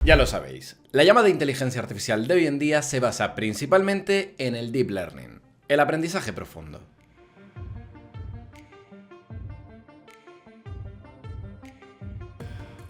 Ya lo sabéis, la llamada inteligencia artificial de hoy en día se basa principalmente en el Deep Learning, el aprendizaje profundo.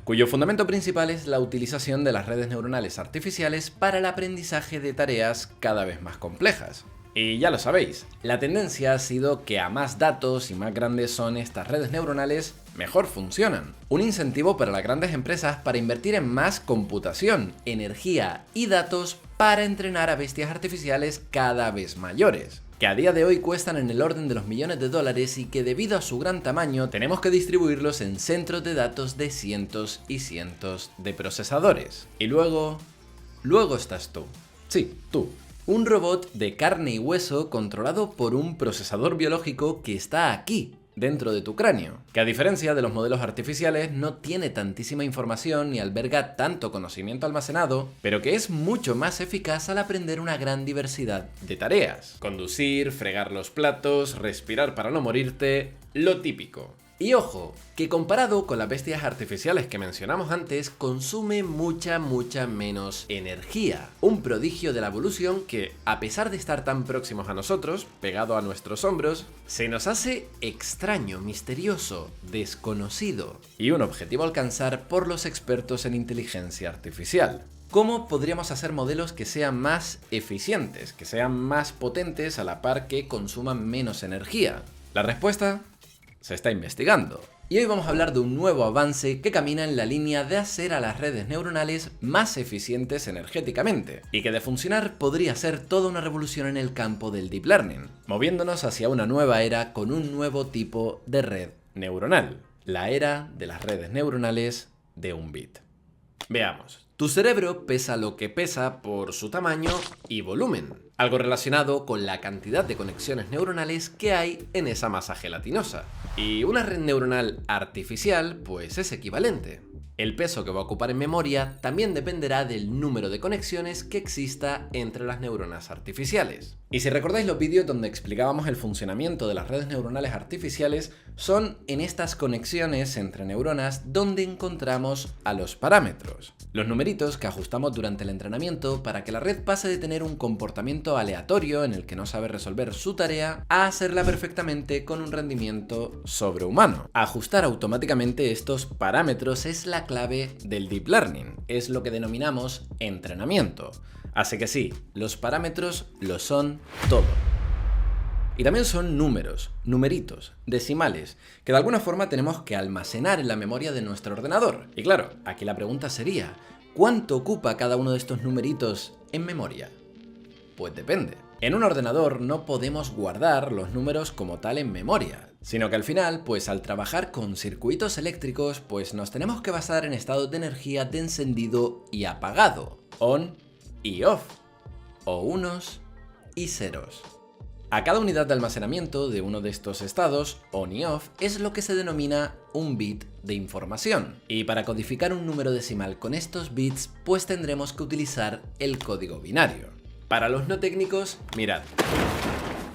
Cuyo fundamento principal es la utilización de las redes neuronales artificiales para el aprendizaje de tareas cada vez más complejas. Y ya lo sabéis, la tendencia ha sido que a más datos y más grandes son estas redes neuronales, mejor funcionan. Un incentivo para las grandes empresas para invertir en más computación, energía y datos para entrenar a bestias artificiales cada vez mayores, que a día de hoy cuestan en el orden de los millones de dólares y que debido a su gran tamaño tenemos que distribuirlos en centros de datos de cientos y cientos de procesadores. Y luego estás tú. Sí, tú. Un robot de carne y hueso controlado por un procesador biológico que está aquí, dentro de tu cráneo, que a diferencia de los modelos artificiales no tiene tantísima información ni alberga tanto conocimiento almacenado, pero que es mucho más eficaz al aprender una gran diversidad de tareas. Conducir, fregar los platos, respirar para no morirte, lo típico. Y ojo, que comparado con las bestias artificiales que mencionamos antes, consume mucha menos energía. Un prodigio de la evolución que, a pesar de estar tan próximos a nosotros, pegado a nuestros hombros, se nos hace extraño, misterioso, desconocido y un objetivo a alcanzar por los expertos en inteligencia artificial. ¿Cómo podríamos hacer modelos que sean más eficientes, que sean más potentes a la par que consuman menos energía? La respuesta se está investigando. Y hoy vamos a hablar de un nuevo avance que camina en la línea de hacer a las redes neuronales más eficientes energéticamente, y que de funcionar podría ser toda una revolución en el campo del Deep Learning, moviéndonos hacia una nueva era con un nuevo tipo de red neuronal, la era de las redes neuronales de un bit. Veamos. Tu cerebro pesa lo que pesa por su tamaño y volumen, algo relacionado con la cantidad de conexiones neuronales que hay en esa masa gelatinosa. Y una red neuronal artificial, pues es equivalente. El peso que va a ocupar en memoria también dependerá del número de conexiones que exista entre las neuronas artificiales. Y si recordáis los vídeos donde explicábamos el funcionamiento de las redes neuronales artificiales, son en estas conexiones entre neuronas donde encontramos a los parámetros, los numeritos que ajustamos durante el entrenamiento para que la red pase de tener un comportamiento aleatorio en el que no sabe resolver su tarea a hacerla perfectamente con un rendimiento sobrehumano. Ajustar automáticamente estos parámetros es la clave del Deep Learning, es lo que denominamos entrenamiento. Así que sí, los parámetros lo son todo. Y también son números, numeritos, decimales, que de alguna forma tenemos que almacenar en la memoria de nuestro ordenador. Y claro, aquí la pregunta sería, ¿cuánto ocupa cada uno de estos numeritos en memoria? Pues depende. En un ordenador no podemos guardar los números como tal en memoria, sino que al final, pues al trabajar con circuitos eléctricos, pues nos tenemos que basar en estados de energía de encendido y apagado, on y off, o unos y ceros. A cada unidad de almacenamiento de uno de estos estados, on y off, es lo que se denomina un bit de información. Y para codificar un número decimal con estos bits, pues tendremos que utilizar el código binario. Para los no técnicos, mirad.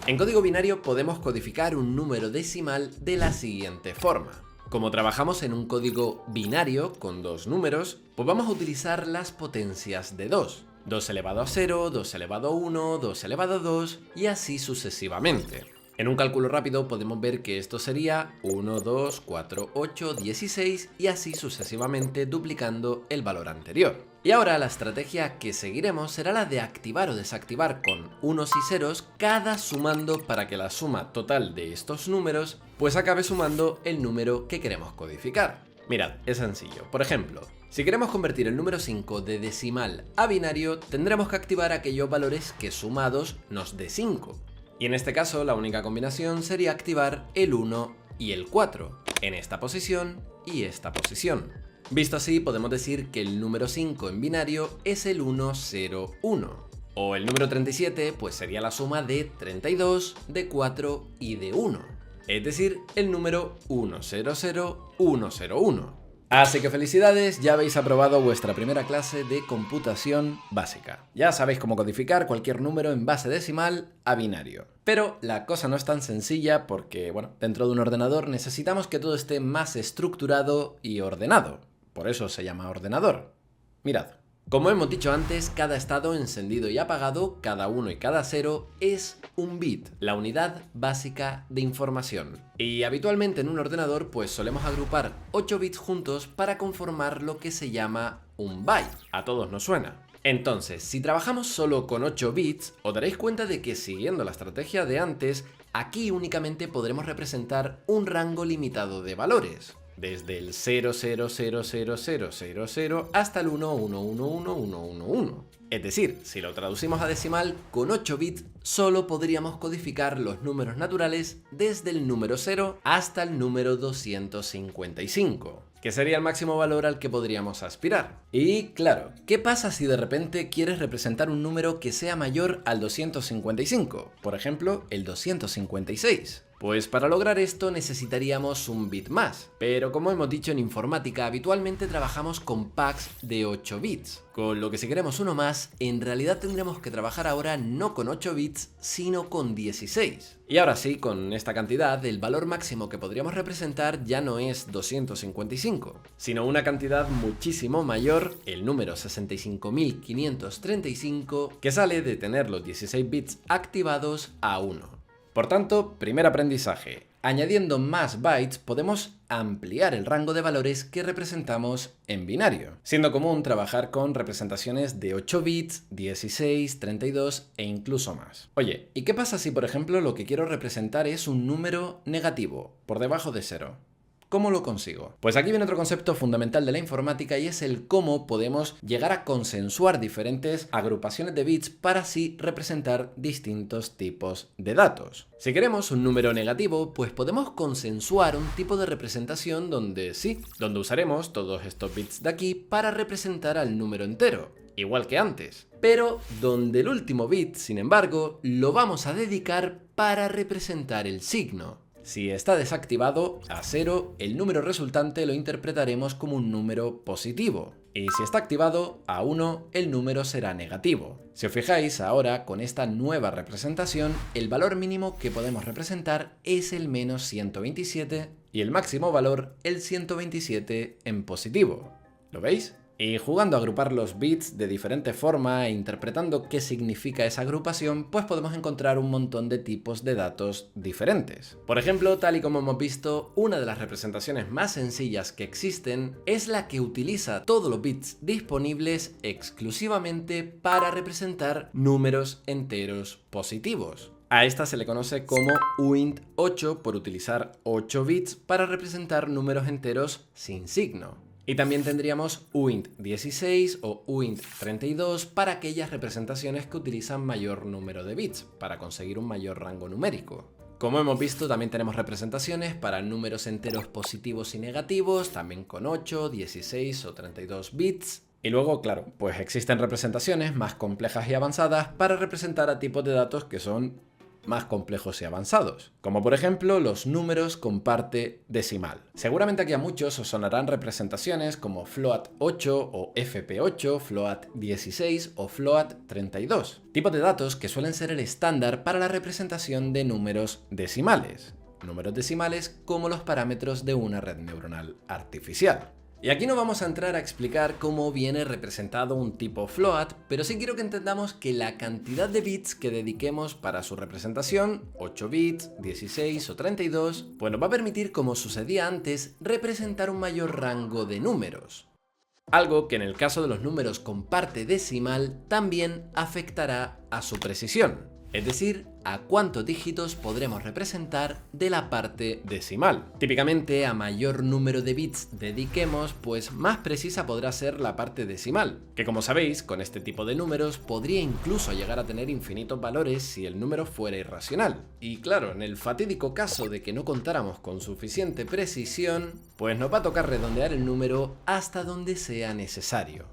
En código binario podemos codificar un número decimal de la siguiente forma. Como trabajamos en un código binario con dos números, pues vamos a utilizar las potencias de 2. 2 elevado a 0, 2 elevado a 1, 2 elevado a 2 y así sucesivamente. En un cálculo rápido podemos ver que esto sería 1, 2, 4, 8, 16 y así sucesivamente duplicando el valor anterior. Y ahora la estrategia que seguiremos será la de activar o desactivar con unos y ceros cada sumando para que la suma total de estos números pues acabe sumando el número que queremos codificar. Mirad, es sencillo. Por ejemplo, si queremos convertir el número 5 de decimal a binario, tendremos que activar aquellos valores que sumados nos dé 5. Y en este caso, la única combinación sería activar el 1 y el 4, en esta posición y esta posición. Visto así, podemos decir que el número 5 en binario es el 101. O el número 37, pues sería la suma de 32, de 4 y de 1. Es decir, el número 100101. Así que felicidades, ya habéis aprobado vuestra primera clase de computación básica. Ya sabéis cómo codificar cualquier número en base decimal a binario. Pero la cosa no es tan sencilla porque, bueno, dentro de un ordenador necesitamos que todo esté más estructurado y ordenado. Por eso se llama ordenador. Mirad, Como hemos dicho antes, cada estado encendido y apagado, cada 1 y cada 0, es un bit, la unidad básica de información. Y habitualmente en un ordenador pues solemos agrupar 8 bits juntos para conformar lo que se llama un byte. A todos nos suena. Entonces, si trabajamos solo con 8 bits, os daréis cuenta de que siguiendo la estrategia de antes, aquí únicamente podremos representar un rango limitado de valores. Desde el 00000000 hasta el 11111111. Es decir, si lo traducimos a decimal, con 8 bits solo podríamos codificar los números naturales desde el número 0 hasta el número 255, que sería el máximo valor al que podríamos aspirar. Y claro, ¿qué pasa si de repente quieres representar un número que sea mayor al 255? Por ejemplo, el 256. Pues para lograr esto necesitaríamos un bit más, pero como hemos dicho en informática habitualmente trabajamos con packs de 8 bits, con lo que si queremos uno más, en realidad tendremos que trabajar ahora no con 8 bits, sino con 16. Y ahora sí, con esta cantidad, el valor máximo que podríamos representar ya no es 255, sino una cantidad muchísimo mayor, el número 65.535, que sale de tener los 16 bits activados a 1. Por tanto, primer aprendizaje. Añadiendo más bytes podemos ampliar el rango de valores que representamos en binario, siendo común trabajar con representaciones de 8 bits, 16, 32 e incluso más. Oye, ¿y qué pasa si por ejemplo lo que quiero representar es un número negativo, por debajo de 0? ¿Cómo lo consigo? Pues aquí viene otro concepto fundamental de la informática y es el cómo podemos llegar a consensuar diferentes agrupaciones de bits para así representar distintos tipos de datos. Si queremos un número negativo, pues podemos consensuar un tipo de representación donde usaremos todos estos bits de aquí para representar al número entero, igual que antes. Pero donde el último bit, sin embargo, lo vamos a dedicar para representar el signo. Si está desactivado a 0, el número resultante lo interpretaremos como un número positivo. Y si está activado a 1, el número será negativo. Si os fijáis, ahora con esta nueva representación, el valor mínimo que podemos representar es el menos 127 y el máximo valor el 127 en positivo. ¿Lo veis? Y jugando a agrupar los bits de diferente forma e interpretando qué significa esa agrupación, pues podemos encontrar un montón de tipos de datos diferentes. Por ejemplo, tal y como hemos visto, una de las representaciones más sencillas que existen es la que utiliza todos los bits disponibles exclusivamente para representar números enteros positivos. A esta se le conoce como uint8 por utilizar 8 bits para representar números enteros sin signo. Y también tendríamos uint16 o uint32 para aquellas representaciones que utilizan mayor número de bits, para conseguir un mayor rango numérico. Como hemos visto, también tenemos representaciones para números enteros positivos y negativos, también con 8, 16 o 32 bits. Y luego, claro, pues existen representaciones más complejas y avanzadas para representar a tipos de datos que son más complejos y avanzados, como por ejemplo los números con parte decimal. Seguramente aquí a muchos os sonarán representaciones como float8 o fp8, float16 o float32, tipos de datos que suelen ser el estándar para la representación de números decimales como los parámetros de una red neuronal artificial. Y aquí no vamos a entrar a explicar cómo viene representado un tipo float, pero sí quiero que entendamos que la cantidad de bits que dediquemos para su representación, 8 bits, 16 o 32, pues nos va a permitir, como sucedía antes, representar un mayor rango de números. Algo que en el caso de los números con parte decimal también afectará a su precisión, es decir, a cuántos dígitos podremos representar de la parte decimal. Típicamente, a mayor número de bits dediquemos, pues más precisa podrá ser la parte decimal, que como sabéis, con este tipo de números podría incluso llegar a tener infinitos valores si el número fuera irracional. Y claro, en el fatídico caso de que no contáramos con suficiente precisión, pues nos va a tocar redondear el número hasta donde sea necesario.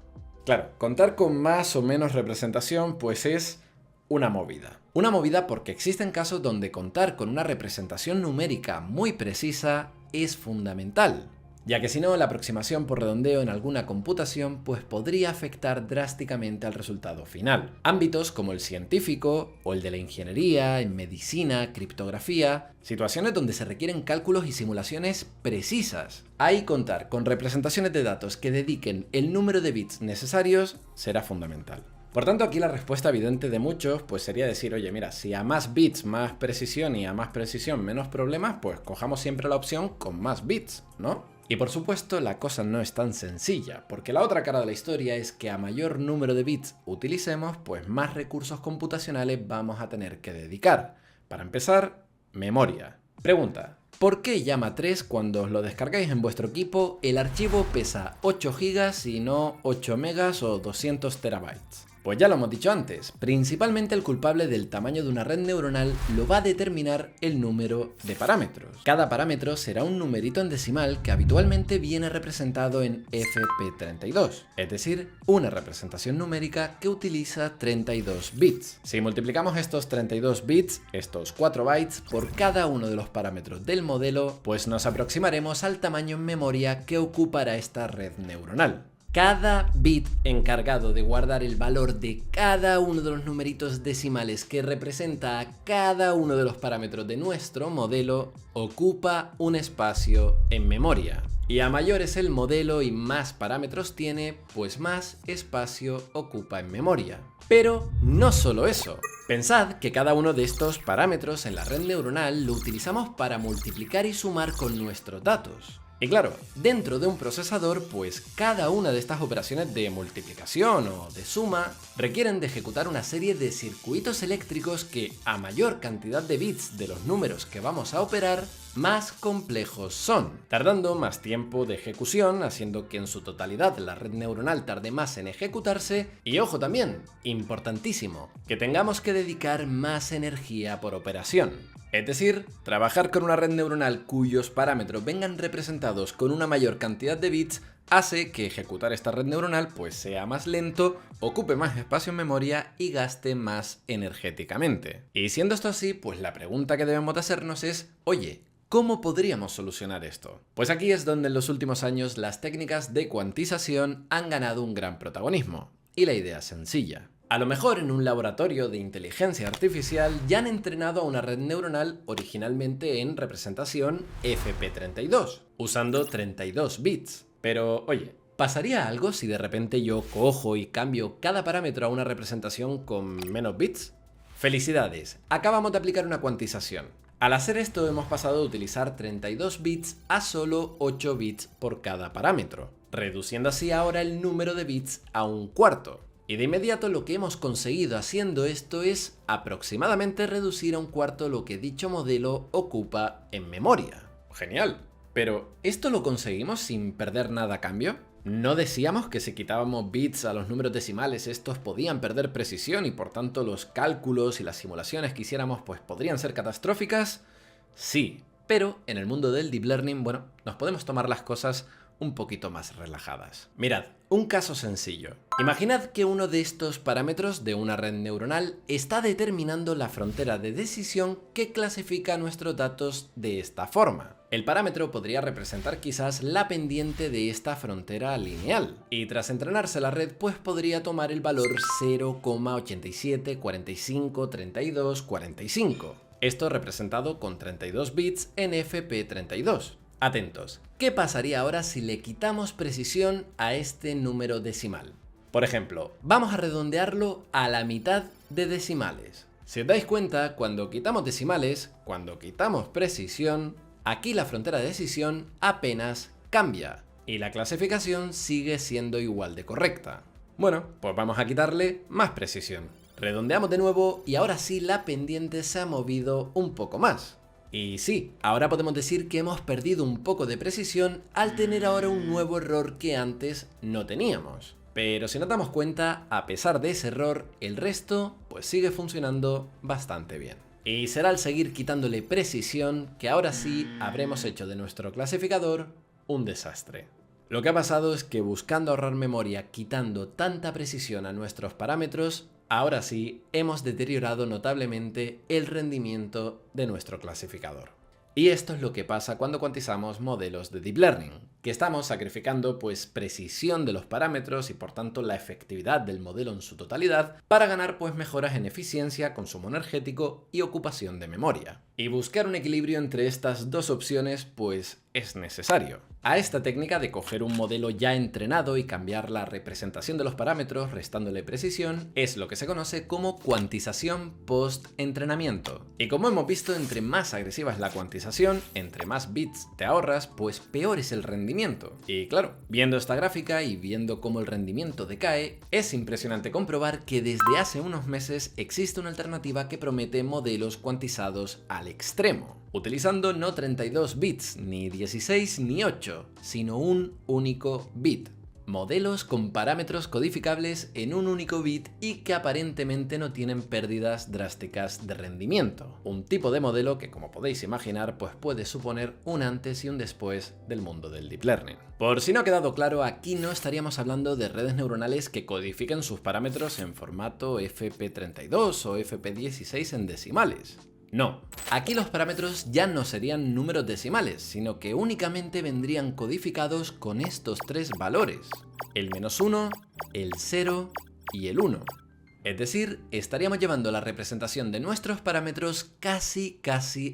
Claro, contar con más o menos representación pues es una movida. Una movida porque existen casos donde contar con una representación numérica muy precisa es fundamental. ya que si no, la aproximación por redondeo en alguna computación pues podría afectar drásticamente al resultado final. Ámbitos como el científico o el de la ingeniería, en medicina, criptografía, situaciones donde se requieren cálculos y simulaciones precisas. Ahí contar con representaciones de datos que dediquen el número de bits necesarios será fundamental. Por tanto, aquí la respuesta evidente de muchos pues sería decir, oye, mira, si a más bits más precisión y a más precisión menos problemas, pues cojamos siempre la opción con más bits, ¿no? Y por supuesto, la cosa no es tan sencilla, porque la otra cara de la historia es que a mayor número de bits utilicemos, pues más recursos computacionales vamos a tener que dedicar. Para empezar, memoria. Pregunta: ¿por qué llama 3 cuando os lo descargáis en vuestro equipo el archivo pesa 8 GB y no 8 megas o 200 terabytes? Pues ya lo hemos dicho antes, principalmente el culpable del tamaño de una red neuronal lo va a determinar el número de parámetros. Cada parámetro será un numerito en decimal que habitualmente viene representado en FP32, es decir, una representación numérica que utiliza 32 bits. Si multiplicamos estos 32 bits, estos 4 bytes, por cada uno de los parámetros del modelo, pues nos aproximaremos al tamaño en memoria que ocupará esta red neuronal. Cada bit encargado de guardar el valor de cada uno de los numeritos decimales que representa a cada uno de los parámetros de nuestro modelo ocupa un espacio en memoria. Y a mayor es el modelo y más parámetros tiene, pues más espacio ocupa en memoria. Pero no solo eso. Pensad que cada uno de estos parámetros en la red neuronal lo utilizamos para multiplicar y sumar con nuestros datos. Y claro, dentro de un procesador, pues cada una de estas operaciones de multiplicación o de suma requieren de ejecutar una serie de circuitos eléctricos que, a mayor cantidad de bits de los números que vamos a operar, más complejos son, tardando más tiempo de ejecución, haciendo que en su totalidad la red neuronal tarde más en ejecutarse, y ojo también, importantísimo, que tengamos que dedicar más energía por operación. Es decir, trabajar con una red neuronal cuyos parámetros vengan representados con una mayor cantidad de bits hace que ejecutar esta red neuronal pues sea más lento, ocupe más espacio en memoria y gaste más energéticamente. Y siendo esto así, pues la pregunta que debemos de hacernos es, oye, ¿cómo podríamos solucionar esto? Pues aquí es donde en los últimos años las técnicas de cuantización han ganado un gran protagonismo. Y la idea es sencilla. A lo mejor en un laboratorio de inteligencia artificial ya han entrenado a una red neuronal originalmente en representación FP32, usando 32 bits. Pero, oye, ¿pasaría algo si de repente yo cojo y cambio cada parámetro a una representación con menos bits? Felicidades, acabamos de aplicar una cuantización. Al hacer esto hemos pasado de utilizar 32 bits a solo 8 bits por cada parámetro, reduciendo así ahora el número de bits a un cuarto. Y de inmediato lo que hemos conseguido haciendo esto es aproximadamente reducir a un cuarto lo que dicho modelo ocupa en memoria. Genial. Pero, ¿esto lo conseguimos sin perder nada a cambio? ¿No decíamos que si quitábamos bits a los números decimales estos podían perder precisión y por tanto los cálculos y las simulaciones que hiciéramos pues podrían ser catastróficas? Sí, pero en el mundo del deep learning, bueno, nos podemos tomar las cosas un poquito más relajadas. Mirad, un caso sencillo. Imaginad que uno de estos parámetros de una red neuronal está determinando la frontera de decisión que clasifica nuestros datos de esta forma. El parámetro podría representar quizás la pendiente de esta frontera lineal. Y tras entrenarse la red, pues podría tomar el valor 0,87453245. Esto representado con 32 bits en FP32. Atentos, ¿qué pasaría ahora si le quitamos precisión a este número decimal? Por ejemplo, vamos a redondearlo a la mitad de decimales. Si os dais cuenta, cuando quitamos decimales, cuando quitamos precisión, aquí la frontera de decisión apenas cambia y la clasificación sigue siendo igual de correcta. Bueno, pues vamos a quitarle más precisión. Redondeamos de nuevo y ahora sí la pendiente se ha movido un poco más. Y sí, ahora podemos decir que hemos perdido un poco de precisión al tener ahora un nuevo error que antes no teníamos. Pero si nos damos cuenta, a pesar de ese error, el resto pues sigue funcionando bastante bien. Y será al seguir quitándole precisión que ahora sí habremos hecho de nuestro clasificador un desastre. Lo que ha pasado es que buscando ahorrar memoria quitando tanta precisión a nuestros parámetros, ahora sí hemos deteriorado notablemente el rendimiento de nuestro clasificador. Y esto es lo que pasa cuando cuantizamos modelos de Deep Learning. que estamos sacrificando pues precisión de los parámetros y por tanto la efectividad del modelo en su totalidad para ganar pues mejoras en eficiencia, consumo energético y ocupación de memoria. Y buscar un equilibrio entre estas dos opciones pues es necesario. A esta técnica de coger un modelo ya entrenado y cambiar la representación de los parámetros restándole precisión es lo que se conoce como cuantización post-entrenamiento. Y como hemos visto, entre más agresiva es la cuantización, entre más bits te ahorras, pues peor es el rendimiento. Y claro, viendo esta gráfica y viendo cómo el rendimiento decae, es impresionante comprobar que desde hace unos meses existe una alternativa que promete modelos cuantizados al extremo, utilizando no 32 bits, ni 16 ni 8, sino un único bit. Modelos con parámetros codificables en un único bit y que aparentemente no tienen pérdidas drásticas de rendimiento. Un tipo de modelo que, como podéis imaginar, pues puede suponer un antes y un después del mundo del Deep Learning. Por si no ha quedado claro, aquí no estaríamos hablando de redes neuronales que codifiquen sus parámetros en formato FP32 o FP16 en decimales. No, aquí los parámetros ya no serían números decimales, sino que únicamente vendrían codificados con estos tres valores: el -1, el 0 y el 1. Es decir, estaríamos llevando la representación de nuestros parámetros casi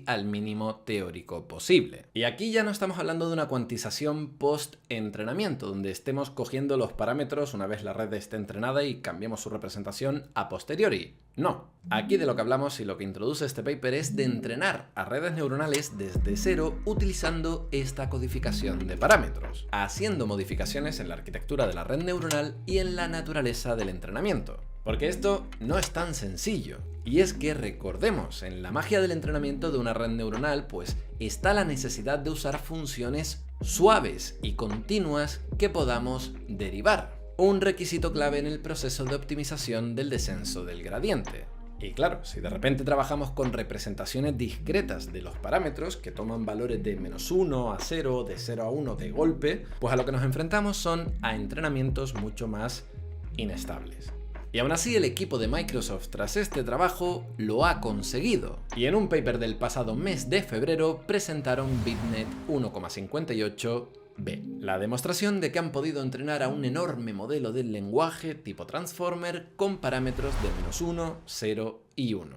al mínimo teórico posible. Y aquí ya no estamos hablando de una cuantización post-entrenamiento, donde estemos cogiendo los parámetros una vez la red esté entrenada y cambiemos su representación a posteriori. No, aquí de lo que hablamos y lo que introduce este paper es de entrenar a redes neuronales desde cero utilizando esta codificación de parámetros, haciendo modificaciones en la arquitectura de la red neuronal y en la naturaleza del entrenamiento. Porque esto no es tan sencillo. Y es que recordemos, en la magia del entrenamiento de una red neuronal, pues está la necesidad de usar funciones suaves y continuas que podamos derivar. Un requisito clave en el proceso de optimización del descenso del gradiente. Y claro, si de repente trabajamos con representaciones discretas de los parámetros que toman valores de -1 a 0, de 0 a 1 de golpe, pues a lo que nos enfrentamos son a entrenamientos mucho más inestables. Y aún así el equipo de Microsoft tras este trabajo lo ha conseguido, y en un paper del pasado mes de febrero presentaron BitNet 1,58b, la demostración de que han podido entrenar a un enorme modelo del lenguaje tipo Transformer con parámetros de -1, 0 y 1.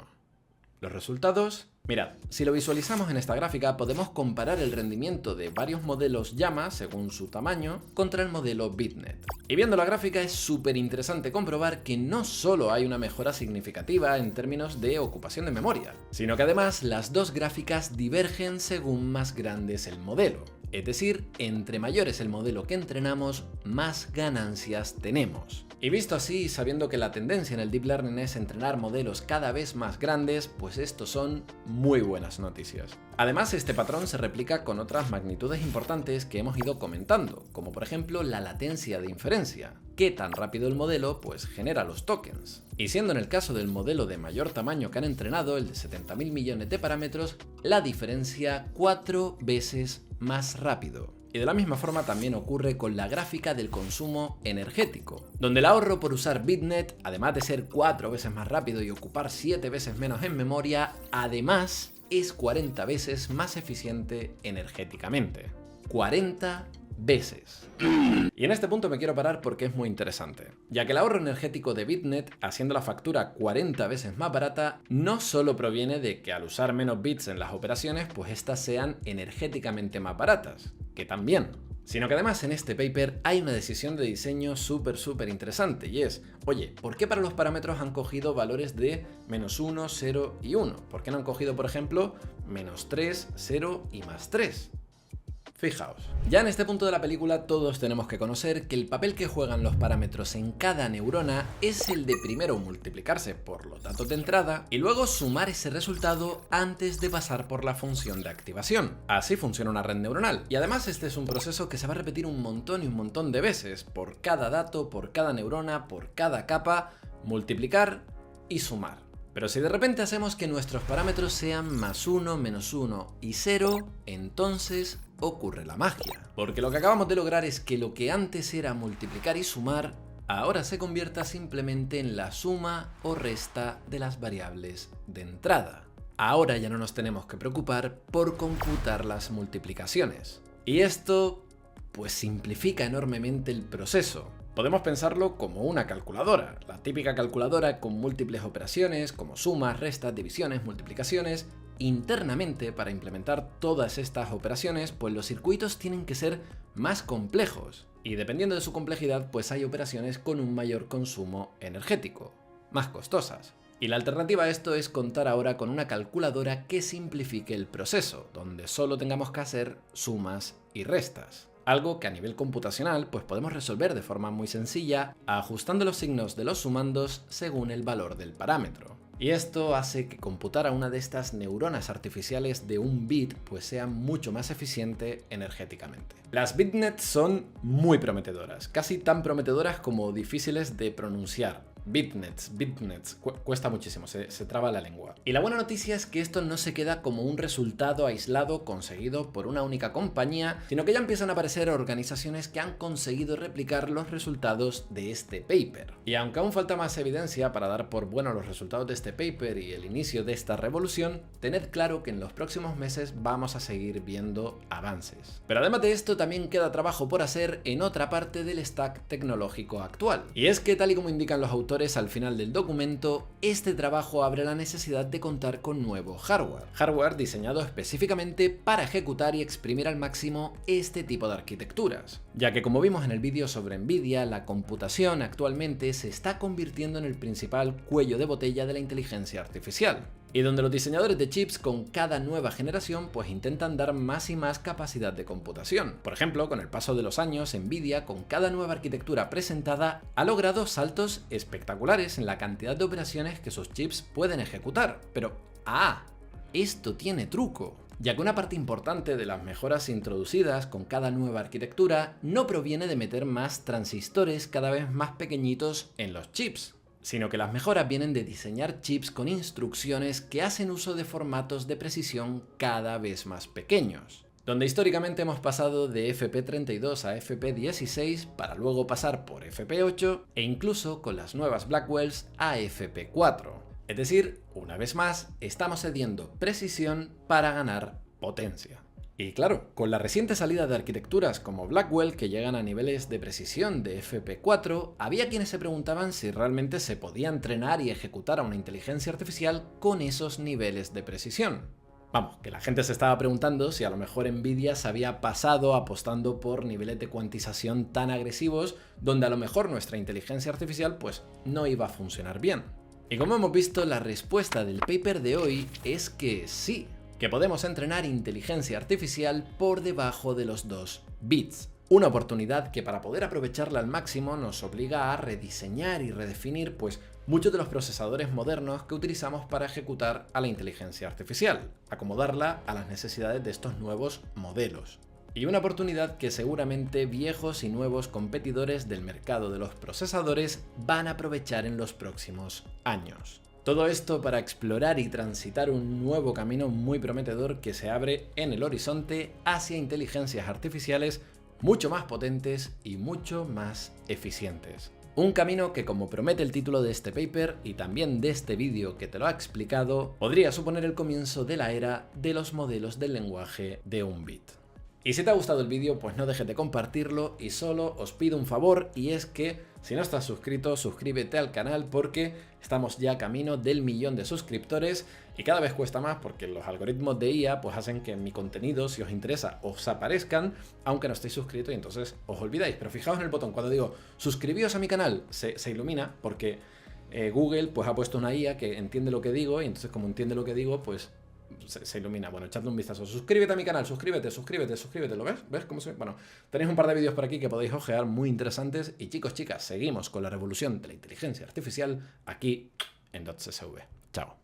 ¿Los resultados? Mirad, si lo visualizamos en esta gráfica podemos comparar el rendimiento de varios modelos Llama, según su tamaño, contra el modelo BitNet. Y viendo la gráfica es súper interesante comprobar que no solo hay una mejora significativa en términos de ocupación de memoria, sino que además las dos gráficas divergen según más grande es el modelo. Es decir, entre mayor es el modelo que entrenamos, más ganancias tenemos. Y visto así, sabiendo que la tendencia en el Deep Learning es entrenar modelos cada vez más grandes, pues estos son muy buenas noticias. Además, este patrón se replica con otras magnitudes importantes que hemos ido comentando, como por ejemplo la latencia de inferencia. Qué tan rápido el modelo pues genera los tokens. Y siendo en el caso del modelo de mayor tamaño que han entrenado, el de 70.000 millones de parámetros, la diferencia 4 veces más rápido. Y de la misma forma también ocurre con la gráfica del consumo energético, donde el ahorro por usar BitNet, además de ser 4 veces más rápido y ocupar 7 veces menos en memoria, además es 40 veces más eficiente energéticamente. 40 veces. Y en este punto me quiero parar porque es muy interesante, ya que el ahorro energético de BitNet, haciendo la factura 40 veces más barata, no solo proviene de que al usar menos bits en las operaciones, pues estas sean energéticamente más baratas, que también, sino que además en este paper hay una decisión de diseño súper interesante, y es, oye, ¿por qué para los parámetros han cogido valores de -1, 0 y 1? ¿Por qué no han cogido, por ejemplo, -3, 0 y +3? Fijaos, ya en este punto de la película todos tenemos que conocer que el papel que juegan los parámetros en cada neurona es el de primero multiplicarse por los datos de entrada y luego sumar ese resultado antes de pasar por la función de activación. Así funciona una red neuronal, y además este es un proceso que se va a repetir un montón de veces, por cada dato, por cada neurona, por cada capa, multiplicar y sumar. Pero si de repente hacemos que nuestros parámetros sean +1, -1 y 0, entonces ocurre la magia. Porque lo que acabamos de lograr es que lo que antes era multiplicar y sumar, ahora se convierta simplemente en la suma o resta de las variables de entrada. Ahora ya no nos tenemos que preocupar por computar las multiplicaciones. Y esto pues simplifica enormemente el proceso. Podemos pensarlo como una calculadora, la típica calculadora con múltiples operaciones como sumas, restas, divisiones, multiplicaciones. Internamente, para implementar todas estas operaciones, pues los circuitos tienen que ser más complejos. Y dependiendo de su complejidad, pues hay operaciones con un mayor consumo energético, más costosas. Y la alternativa a esto es contar ahora con una calculadora que simplifique el proceso, donde solo tengamos que hacer sumas y restas. Algo que a nivel computacional pues podemos resolver de forma muy sencilla, ajustando los signos de los sumandos según el valor del parámetro. Y esto hace que computar a una de estas neuronas artificiales de un bit pues sea mucho más eficiente energéticamente. Las bitnets son muy prometedoras, casi tan prometedoras como difíciles de pronunciar. Bitnets, cuesta muchísimo, se traba la lengua. Y la buena noticia es que esto no se queda como un resultado aislado conseguido por una única compañía, sino que ya empiezan a aparecer organizaciones que han conseguido replicar los resultados de este paper. Y aunque aún falta más evidencia para dar por bueno los resultados de este paper y el inicio de esta revolución, tened claro que en los próximos meses vamos a seguir viendo avances. Pero además de esto también queda trabajo por hacer en otra parte del stack tecnológico actual. Y es que tal y como indican los autores al final del documento, este trabajo abre la necesidad de contar con nuevo hardware. Hardware diseñado específicamente para ejecutar y exprimir al máximo este tipo de arquitecturas. Ya que como vimos en el vídeo sobre Nvidia, la computación actualmente se está convirtiendo en el principal cuello de botella de la inteligencia artificial. Y donde los diseñadores de chips con cada nueva generación pues intentan dar más y más capacidad de computación. Por ejemplo, con el paso de los años, Nvidia con cada nueva arquitectura presentada ha logrado saltos espectaculares en la cantidad de operaciones que sus chips pueden ejecutar. Pero, esto tiene truco, ya que una parte importante de las mejoras introducidas con cada nueva arquitectura no proviene de meter más transistores cada vez más pequeñitos en los chips, sino que las mejoras vienen de diseñar chips con instrucciones que hacen uso de formatos de precisión cada vez más pequeños. Donde históricamente hemos pasado de FP32 a FP16 para luego pasar por FP8 e incluso con las nuevas Blackwells a FP4. Es decir, una vez más, estamos cediendo precisión para ganar potencia. Y claro, con la reciente salida de arquitecturas como Blackwell que llegan a niveles de precisión de FP4, había quienes se preguntaban si realmente se podía entrenar y ejecutar a una inteligencia artificial con esos niveles de precisión. Vamos, que la gente se estaba preguntando si a lo mejor Nvidia se había pasado apostando por niveles de cuantización tan agresivos donde a lo mejor nuestra inteligencia artificial pues no iba a funcionar bien. Y como hemos visto, la respuesta del paper de hoy es que sí, que podemos entrenar inteligencia artificial por debajo de los 2 bits. Una oportunidad que para poder aprovecharla al máximo nos obliga a rediseñar y redefinir pues muchos de los procesadores modernos que utilizamos para ejecutar a la inteligencia artificial, acomodarla a las necesidades de estos nuevos modelos. Y una oportunidad que seguramente viejos y nuevos competidores del mercado de los procesadores van a aprovechar en los próximos años. Todo esto para explorar y transitar un nuevo camino muy prometedor que se abre en el horizonte hacia inteligencias artificiales mucho más potentes y mucho más eficientes. Un camino que, como promete el título de este paper y también de este vídeo que te lo ha explicado, podría suponer el comienzo de la era de los modelos del lenguaje de un bit. Y si te ha gustado el vídeo, pues no dejes de compartirlo y solo os pido un favor, y es que si no estás suscrito, suscríbete al canal porque estamos ya camino del 1.000.000 de suscriptores y cada vez cuesta más porque los algoritmos de IA pues hacen que mi contenido, si os interesa, os aparezcan aunque no estéis suscritos y entonces os olvidáis. Pero fijaos en el botón, cuando digo suscribíos a mi canal, se ilumina porque Google pues ha puesto una IA que entiende lo que digo y entonces como entiende lo que digo pues se ilumina. Bueno, echadle un vistazo. Suscríbete a mi canal, suscríbete. ¿Lo ves? ¿Ves cómo se...? Bueno, tenéis un par de vídeos por aquí que podéis ojear muy interesantes. Y chicos, chicas, seguimos con la revolución de la inteligencia artificial aquí en .csv. Chao.